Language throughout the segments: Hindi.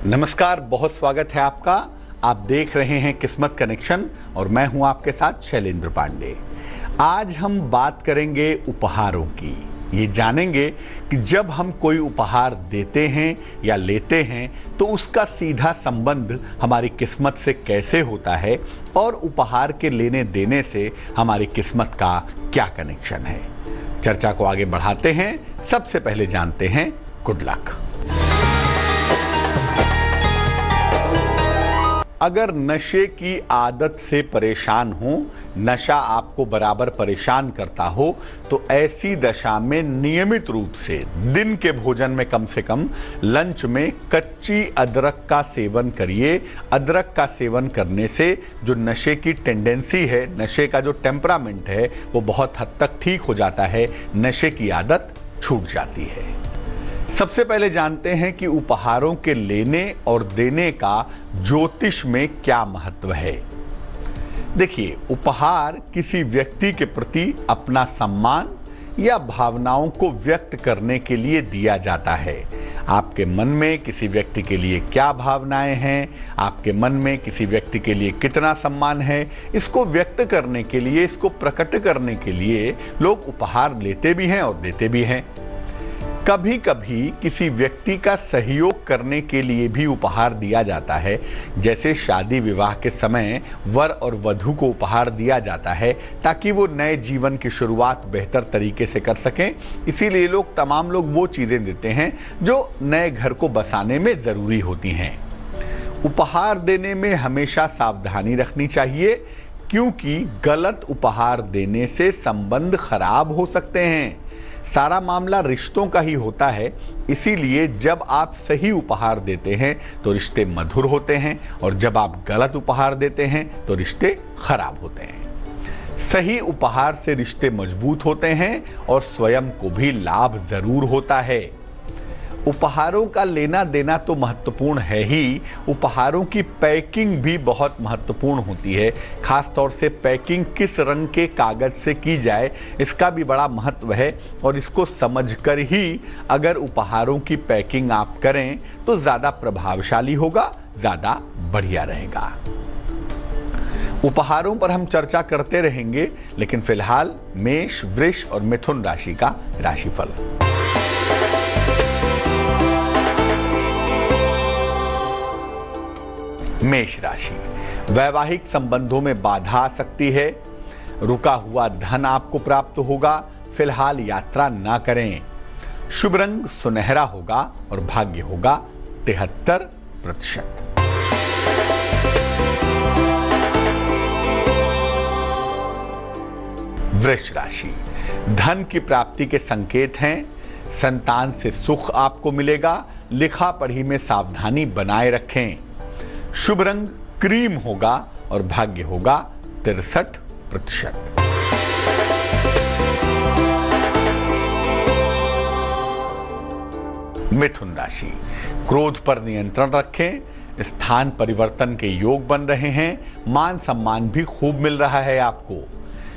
नमस्कार, बहुत स्वागत है आपका। आप देख रहे हैं किस्मत कनेक्शन और मैं हूं आपके साथ शैलेंद्र पांडे। आज हम बात करेंगे उपहारों की। ये जानेंगे कि जब हम कोई उपहार देते हैं या लेते हैं तो उसका सीधा संबंध हमारी किस्मत से कैसे होता है और उपहार के लेने देने से हमारी किस्मत का क्या कनेक्शन है। चर्चा को आगे बढ़ाते हैं। सबसे पहले जानते हैं गुड लक। अगर नशे की आदत से परेशान हो, नशा आपको बराबर परेशान करता हो, तो ऐसी दशा में नियमित रूप से दिन के भोजन में कम से कम लंच में कच्ची अदरक का सेवन करिए। अदरक का सेवन करने से जो नशे की टेंडेंसी है, नशे का जो टेम्परामेंट है, वो बहुत हद तक ठीक हो जाता है, नशे की आदत छूट जाती है। सबसे पहले जानते हैं कि उपहारों के लेने और देने का ज्योतिष में क्या महत्व है। देखिए, उपहार किसी व्यक्ति के प्रति अपना सम्मान या भावनाओं को व्यक्त करने के लिए दिया जाता है। आपके मन में किसी व्यक्ति के लिए क्या भावनाएं हैं, आपके मन में किसी व्यक्ति के लिए कितना सम्मान है, इसको व्यक्त करने के लिए, इसको प्रकट करने के लिए लोग उपहार लेते भी हैं और देते भी हैं। कभी कभी किसी व्यक्ति का सहयोग करने के लिए भी उपहार दिया जाता है। जैसे शादी विवाह के समय वर और वधू को उपहार दिया जाता है ताकि वो नए जीवन की शुरुआत बेहतर तरीके से कर सकें। इसीलिए तमाम लोग वो चीज़ें देते हैं जो नए घर को बसाने में ज़रूरी होती हैं। उपहार देने में हमेशा सावधानी रखनी चाहिए, क्योंकि गलत उपहार देने से संबंध खराब हो सकते हैं। सारा मामला रिश्तों का ही होता है। इसीलिए जब आप सही उपहार देते हैं तो रिश्ते मधुर होते हैं, और जब आप गलत उपहार देते हैं तो रिश्ते खराब होते हैं। सही उपहार से रिश्ते मजबूत होते हैं और स्वयं को भी लाभ जरूर होता है। उपहारों का लेना देना तो महत्वपूर्ण है ही, उपहारों की पैकिंग भी बहुत महत्वपूर्ण होती है। खास तौर से पैकिंग किस रंग के कागज से की जाए, इसका भी बड़ा महत्व है, और इसको समझकर ही अगर उपहारों की पैकिंग आप करें तो ज़्यादा प्रभावशाली होगा, ज़्यादा बढ़िया रहेगा। उपहारों पर हम चर्चा करते रहेंगे, लेकिन फिलहाल मेष, वृष और मिथुन राशि का राशिफल। मेष राशि, वैवाहिक संबंधों में बाधा आ सकती है। रुका हुआ धन आपको प्राप्त होगा। फिलहाल यात्रा ना करें। शुभ रंग सुनहरा होगा और भाग्य होगा 73%। वृष राशि, धन की प्राप्ति के संकेत हैं। संतान से सुख आपको मिलेगा। लिखा पढ़ी में सावधानी बनाए रखें। शुभ रंग क्रीम होगा और भाग्य होगा 63%। मिथुन राशि, क्रोध पर नियंत्रण रखें। स्थान परिवर्तन के योग बन रहे हैं। मान सम्मान भी खूब मिल रहा है आपको।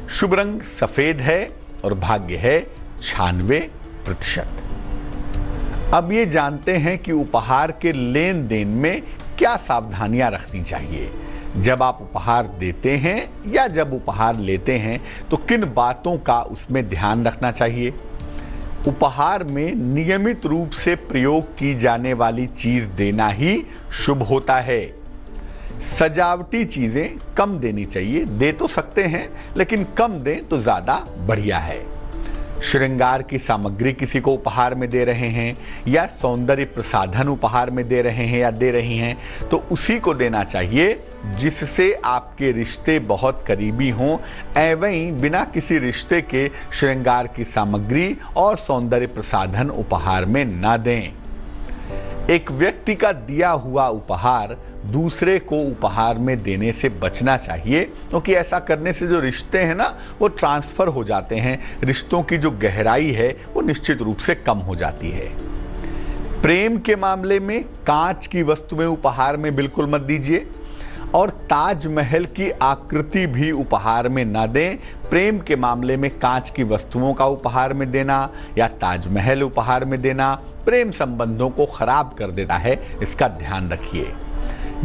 शुभ रंग सफेद है और भाग्य है 96%। अब ये जानते हैं कि उपहार के लेन देन में क्या सावधानियां रखनी चाहिए। जब आप उपहार देते हैं या जब उपहार लेते हैं तो किन बातों का उसमें ध्यान रखना चाहिए। उपहार में नियमित रूप से प्रयोग की जाने वाली चीज देना ही शुभ होता है। सजावटी चीजें कम देनी चाहिए। दे तो सकते हैं, लेकिन कम दें तो ज्यादा बढ़िया है। श्रृंगार की सामग्री किसी को उपहार में दे रहे हैं या सौंदर्य प्रसाधन उपहार में दे रहे हैं या दे रही हैं, तो उसी को देना चाहिए जिससे आपके रिश्ते बहुत करीबी हों। एवं बिना किसी रिश्ते के श्रृंगार की सामग्री और सौंदर्य प्रसाधन उपहार में ना दें। एक व्यक्ति का दिया हुआ उपहार दूसरे को उपहार में देने से बचना चाहिए, क्योंकि ऐसा करने से जो रिश्ते हैं ना, वो ट्रांसफर हो जाते हैं। रिश्तों की जो गहराई है वो निश्चित रूप से कम हो जाती है। प्रेम के मामले में कांच की वस्तुएं उपहार में बिल्कुल मत दीजिए, और ताजमहल की आकृति भी उपहार में ना दें। प्रेम के मामले में कांच की वस्तुओं का उपहार में देना या ताजमहल उपहार में देना प्रेम संबंधों को खराब कर देता है, इसका ध्यान रखिए।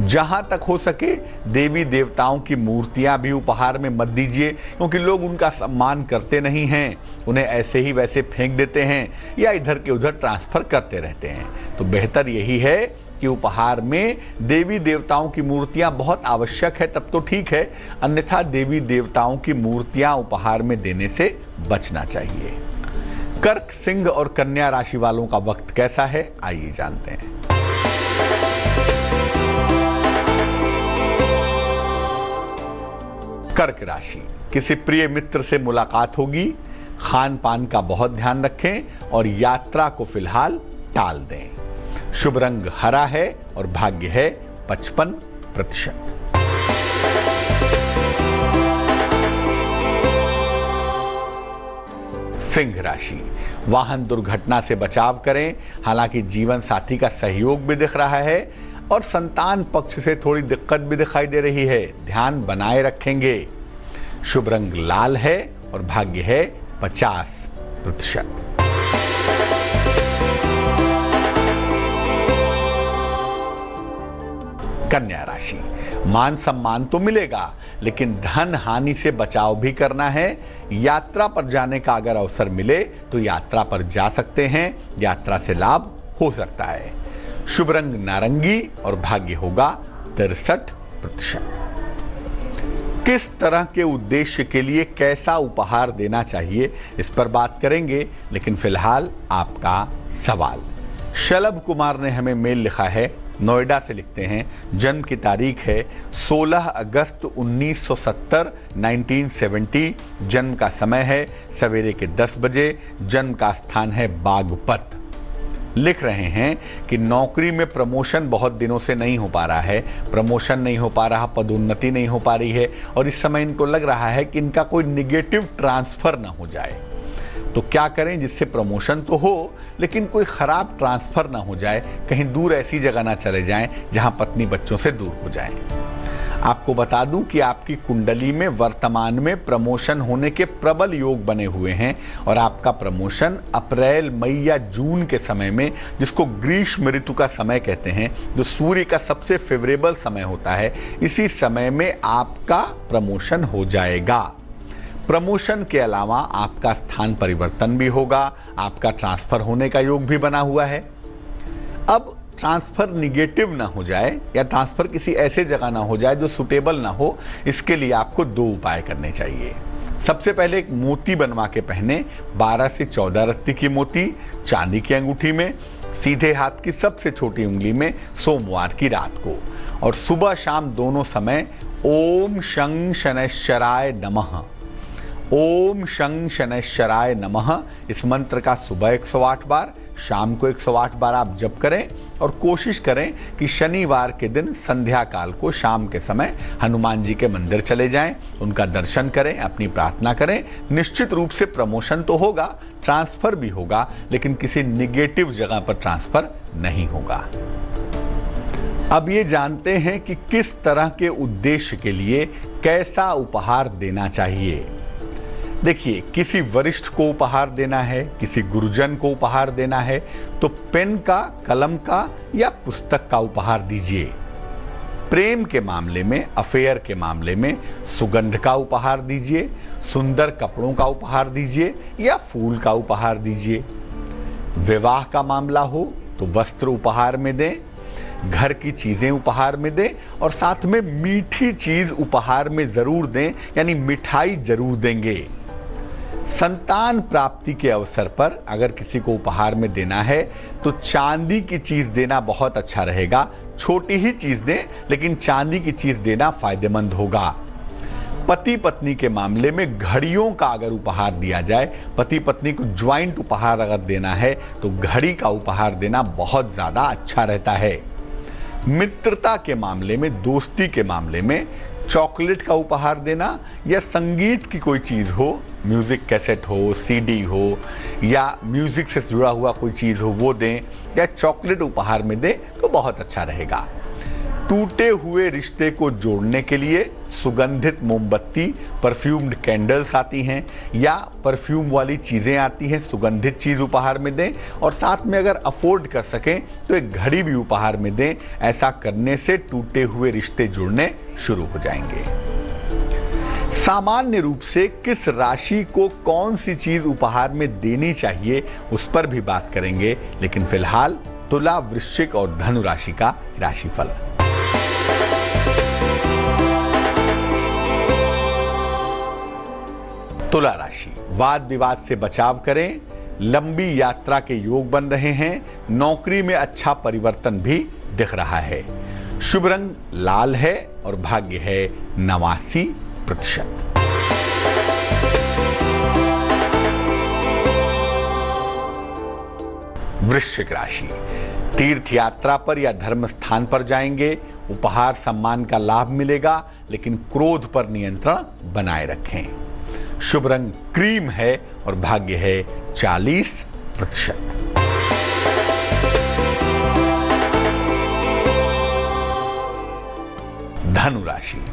जहां तक हो सके देवी देवताओं की मूर्तियां भी उपहार में मत दीजिए, क्योंकि लोग उनका सम्मान करते नहीं हैं, उन्हें ऐसे ही वैसे फेंक देते हैं या इधर के उधर ट्रांसफर करते रहते हैं। तो बेहतर यही है कि उपहार में देवी देवताओं की मूर्तियां बहुत आवश्यक है तब तो ठीक है, अन्यथा देवी देवताओं की मूर्तियां उपहार में देने से बचना चाहिए। कर्क, सिंह और कन्या राशि वालों का वक्त कैसा है, आइए जानते हैं। कर्क राशि, किसी प्रिय मित्र से मुलाकात होगी, खान पान का बहुत ध्यान रखें और यात्रा को फिलहाल टाल दें। शुभ रंग हरा है और भाग्य है 55%। सिंह राशि, वाहन दुर्घटना से बचाव करें, हालांकि जीवन साथी का सहयोग भी दिख रहा है और संतान पक्ष से थोड़ी दिक्कत भी दिखाई दे रही है, ध्यान बनाए रखेंगे। शुभ रंग लाल है और भाग्य है 50%। कन्या राशि, मान सम्मान तो मिलेगा लेकिन धन हानि से बचाव भी करना है। यात्रा पर जाने का अगर अवसर मिले तो यात्रा पर जा सकते हैं, यात्रा से लाभ हो सकता है। शुभ रंग नारंगी और भाग्य होगा 63%। किस तरह के उद्देश्य के लिए कैसा उपहार देना चाहिए, इस पर बात करेंगे, लेकिन फिलहाल आपका सवाल। शलभ कुमार ने हमें मेल लिखा है, नोएडा से लिखते हैं, जन्म की तारीख है 16 अगस्त 1970 1970, जन्म का समय है सवेरे के 10 बजे, जन्म का स्थान है बागपत। लिख रहे हैं कि नौकरी में प्रमोशन बहुत दिनों से नहीं हो पा रहा है, प्रमोशन नहीं हो पा रहा, पदोन्नति नहीं हो पा रही है और इस समय इनको लग रहा है कि इनका कोई निगेटिव ट्रांसफर ना हो जाए। तो क्या करें जिससे प्रमोशन तो हो लेकिन कोई खराब ट्रांसफर ना हो जाए, कहीं दूर ऐसी जगह ना चले जाएं जहां पत्नी बच्चों से दूर हो जाएं। आपको बता दूं कि आपकी कुंडली में वर्तमान में प्रमोशन होने के प्रबल योग बने हुए हैं और आपका प्रमोशन अप्रैल, मई या जून के समय में, जिसको ग्रीष्म ऋतु का समय कहते हैं, जो सूर्य का सबसे फेवरेबल समय होता है, इसी समय में आपका प्रमोशन हो जाएगा। प्रमोशन के अलावा आपका स्थान परिवर्तन भी होगा, आपका ट्रांसफर होने का योग भी बना हुआ है। अब ट्रांसफर निगेटिव ना हो जाए या ट्रांसफर किसी ऐसे जगह ना हो जाए जो सुटेबल ना हो, इसके लिए आपको 2 उपाय करने चाहिए। सबसे पहले एक मोती बनवा के पहने, 12 से 14 रत्ती की मोती चांदी की अंगूठी में, सीधे हाथ की सबसे छोटी उंगली में, सोमवार की रात को, और सुबह शाम दोनों समय ओम शं शनैश्चराय नमः, ओम शं शनैश्चराय नमः, इस मंत्र का सुबह 108 बार, शाम को 108 बार आप जप करें और कोशिश करें कि शनिवार के दिन संध्या काल को शाम के समय हनुमान जी के मंदिर चले जाएं, उनका दर्शन करें, अपनी प्रार्थना करें। निश्चित रूप से प्रमोशन तो होगा, ट्रांसफर भी होगा, लेकिन किसी निगेटिव जगह पर ट्रांसफर नहीं होगा। अब ये जानते हैं कि किस तरह के उद्देश्य के लिए कैसा उपहार देना चाहिए। देखिए, किसी वरिष्ठ को उपहार देना है, किसी गुरुजन को उपहार देना है तो पेन का, कलम का या पुस्तक का उपहार दीजिए। प्रेम के मामले में, अफेयर के मामले में सुगंध का उपहार दीजिए, सुंदर कपड़ों का उपहार दीजिए या फूल का उपहार दीजिए। विवाह का मामला हो तो वस्त्र उपहार में दें, घर की चीजें उपहार में दें और साथ में मीठी चीज उपहार में जरूर दें, यानी मिठाई जरूर देंगे। संतान प्राप्ति के अवसर पर अगर किसी को उपहार में देना है तो चांदी की चीज देना बहुत अच्छा रहेगा। छोटी ही चीज दें लेकिन चांदी की चीज देना फायदेमंद होगा। पति पत्नी के मामले में घड़ियों का अगर उपहार दिया जाए, पति पत्नी को ज्वाइंट उपहार अगर देना है तो घड़ी का उपहार देना बहुत ज्यादा अच्छा रहता है। मित्रता के मामले में, दोस्ती के मामले में चॉकलेट का उपहार देना या संगीत की कोई चीज हो, म्यूजिक कैसेट हो, सीडी हो या म्यूजिक से जुड़ा हुआ कोई चीज हो वो दें या चॉकलेट उपहार में दें तो बहुत अच्छा रहेगा। टूटे हुए रिश्ते को जोड़ने के लिए सुगंधित मोमबत्ती, परफ्यूम्ड कैंडल्स आती हैं या परफ्यूम वाली चीज़ें आती हैं, सुगंधित चीज़ उपहार में दें। और साथ में अगर अफोर्ड कर सकें तो एक घड़ी भी उपहार में दें। ऐसा करने से टूटे हुए रिश्ते जुड़ने शुरू हो जाएंगे। सामान्य रूप से किस राशि को कौन सी चीज उपहार में देनी चाहिए उस पर भी बात करेंगे, लेकिन फिलहाल तुला, वृश्चिक और धनु राशि का राशिफल। तुला राशि, वाद विवाद से बचाव करें। लंबी यात्रा के योग बन रहे हैं। नौकरी में अच्छा परिवर्तन भी दिख रहा है। शुभ रंग लाल है और भाग्य है 89%। वृश्चिक राशि, तीर्थ यात्रा पर या धर्म स्थान पर जाएंगे। उपहार सम्मान का लाभ मिलेगा, लेकिन क्रोध पर नियंत्रण बनाए रखें। शुभ रंग क्रीम है और भाग्य है 40%। धनु राशि,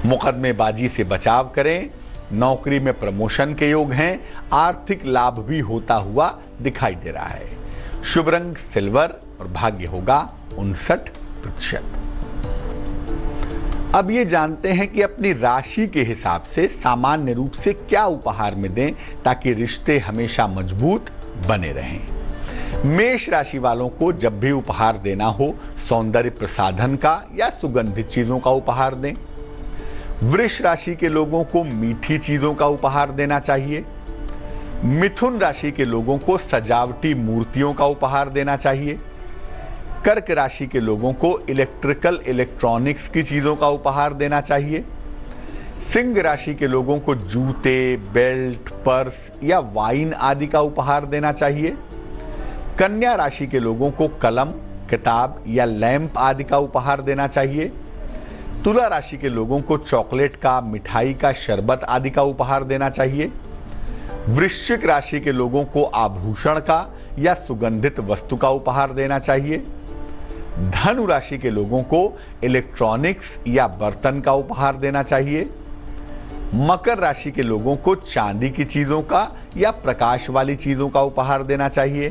मुकदमेबाजी से बचाव करें। नौकरी में प्रमोशन के योग हैं। आर्थिक लाभ भी होता हुआ दिखाई दे रहा है। शुभ रंग सिल्वर और भाग्य होगा 59%। अब ये जानते हैं कि अपनी राशि के हिसाब से सामान्य रूप से क्या उपहार में दें ताकि रिश्ते हमेशा मजबूत बने रहें। मेष राशि वालों को जब भी उपहार देना हो, सौंदर्य प्रसाधन का या सुगंधित चीजों का उपहार दें। वृष राशि के लोगों को मीठी चीजों का उपहार देना चाहिए। मिथुन राशि के लोगों को सजावटी मूर्तियों का उपहार देना चाहिए। कर्क राशि के लोगों को इलेक्ट्रॉनिक्स की चीजों का उपहार देना चाहिए। सिंह राशि के लोगों को जूते, बेल्ट, पर्स या वाइन आदि का उपहार देना चाहिए। कन्या राशि के लोगों को कलम, किताब या लैंप आदि का उपहार देना चाहिए। तुला राशि के लोगों को चॉकलेट का, मिठाई का, शरबत आदि का उपहार देना चाहिए। वृश्चिक राशि के लोगों को आभूषण का या सुगंधित वस्तु का उपहार देना चाहिए। धनु राशि के लोगों को इलेक्ट्रॉनिक्स या बर्तन का उपहार देना चाहिए। मकर राशि के लोगों को चांदी की चीजों का या प्रकाश वाली चीजों का उपहार देना चाहिए।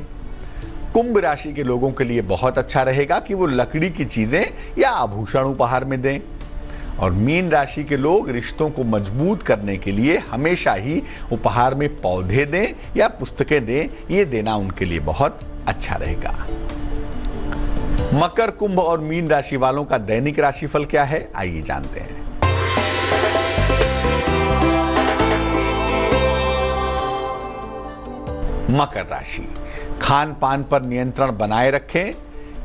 कुंभ राशि के लोगों के लिए बहुत अच्छा रहेगा कि वो लकड़ी की चीजें या आभूषण उपहार में दें। और मीन राशि के लोग रिश्तों को मजबूत करने के लिए हमेशा ही उपहार में पौधे दें या पुस्तकें दें। ये देना उनके लिए बहुत अच्छा रहेगा। मकर, कुंभ और मीन राशि वालों का दैनिक राशिफल क्या है, आइए जानते हैं। मकर राशि, खान पान पर नियंत्रण बनाए रखें।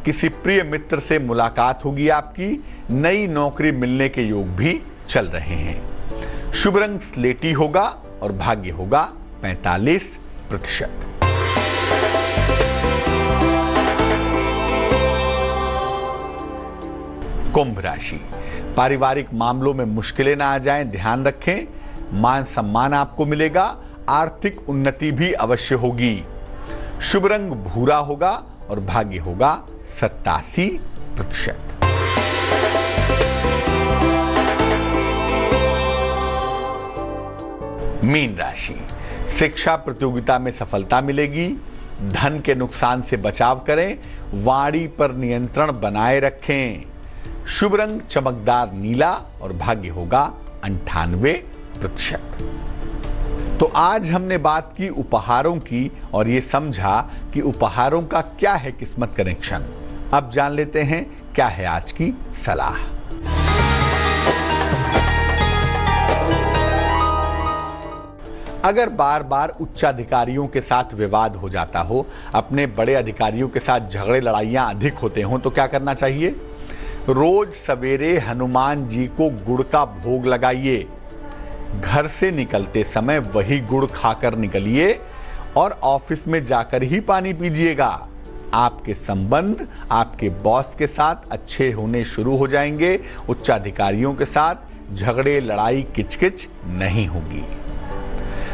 किसी प्रिय मित्र से मुलाकात होगी आपकी। नई नौकरी मिलने के योग भी चल रहे हैं। शुभ रंग स्लेटी होगा और भाग्य होगा 45%। कुंभ राशि, पारिवारिक मामलों में मुश्किलें ना आ जाएं, ध्यान रखें। मान सम्मान आपको मिलेगा। आर्थिक उन्नति भी अवश्य होगी। शुभ रंग भूरा होगा और भाग्य होगा 87%। मीन राशि, शिक्षा प्रतियोगिता में सफलता मिलेगी। धन के नुकसान से बचाव करें। वाणी पर नियंत्रण बनाए रखें। शुभ रंग चमकदार नीला और भाग्य होगा 98%। तो आज हमने बात की उपहारों की और ये समझा कि उपहारों का क्या है किस्मत कनेक्शन। अब जान लेते हैं क्या है आज की सलाह। अगर बार बार उच्चाधिकारियों के साथ विवाद हो जाता हो, अपने बड़े अधिकारियों के साथ झगड़े लड़ाइयां अधिक होते हों, तो क्या करना चाहिए? रोज सवेरे हनुमान जी को गुड़ का भोग लगाइए। घर से निकलते समय वही गुड़ खाकर निकलिए और ऑफिस में जाकर ही पानी पीजिएगा। आपके संबंध आपके बॉस के साथ अच्छे होने शुरू हो जाएंगे। उच्चाधिकारियों के साथ झगड़े, लड़ाई, किचकिच नहीं होगी।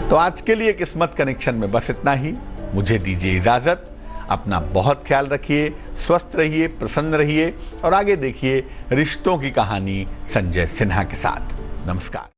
तो आज के लिए किस्मत कनेक्शन में बस इतना ही। मुझे दीजिए इजाजत। अपना बहुत ख्याल रखिए, स्वस्थ रहिए, प्रसन्न रहिए और आगे देखिए रिश्तों की कहानी संजय सिन्हा के साथ। नमस्कार।